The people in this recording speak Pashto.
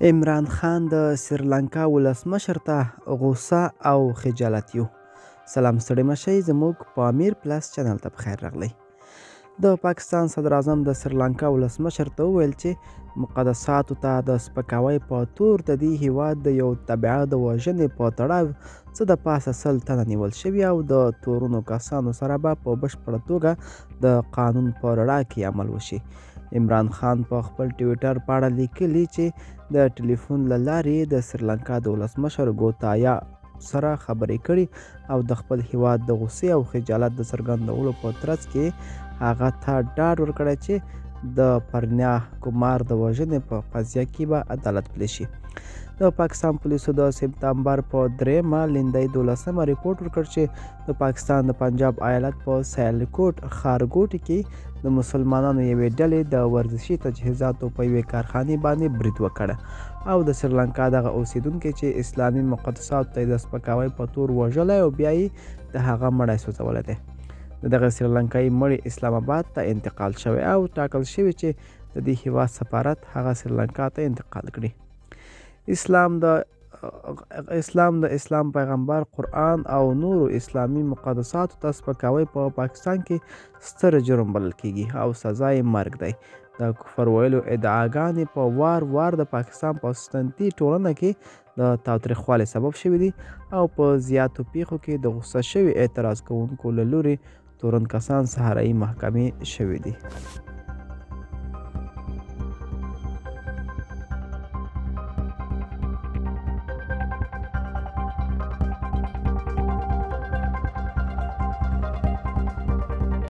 عمران خان د سریلانکا ولسمشر ته غوسه او خجالت یو. سلام ستړي مشئ زموږ په امیر پلس چینل ته بخیر راغلی. د پاکستان صدر اعظم د سریلانکا ولسمشر ته وویل چې مقدساتو ته د سپکاوي په تور د دې هیواد د یو تبعه د وژنې په تړاو څه د پاسه 100 تنه نیول شوي او د تورنو کسانو سره به په بشپړه توګه د قانون په رڼا کې عمل وشي. عمران خان په خپل ټویټر په اړه لیکلي چې د ټلیفون له لارې د سریلانکا د ولسمشر ګوتایا سره خبرې کړي او د خپل هیواد د غوسې او خجالت د څرګندولو په ترڅ کې هغه ته ډاډ ورکړی چې د پرنیا کمار د وژنې په قضیه کې به عدالت پلی شي. د پاکستان پولیسو د سپتامبر په 3 لیندۍ 12 ریپورټ ورکړ چې د پاکستان د پنجاب ایالت په سیالکوټ ښارګوټي کې د مسلمانانو یوې ډلې د ورزشي تجهیزاتو په یوې کارخانې باندې برید وکړ او د سریلانکا دغه اوسیدونکي چې اسلامي مقدساتو ته د سپکاوي په تور وژلی او بیا یې د هغه مړی سوځولی دی. د دغه سریلانکایي مړی اسلام آباد ته انتقال شوی او ټاکل شوی چې د دې هیواد سفارت هغه سریلانکا ته انتقال کړي. اسلام د اسلام پیغمبر قرآن او نورو اسلامي مقدساتو ته سپکاوی په پاکستان کې ستر جرم بلل کیږي او سزا یې مرګ دی. د کفر ویلو ادعاګانې په وار د پاکستان په سنتي ټولنه کې د تاوتریخوالي سبب شوي دي او په زیاتو پیښو کې د غوسه شوي اعتراض کوونکو له لوري تورن کسان سهارایي محاکمې شوي دي.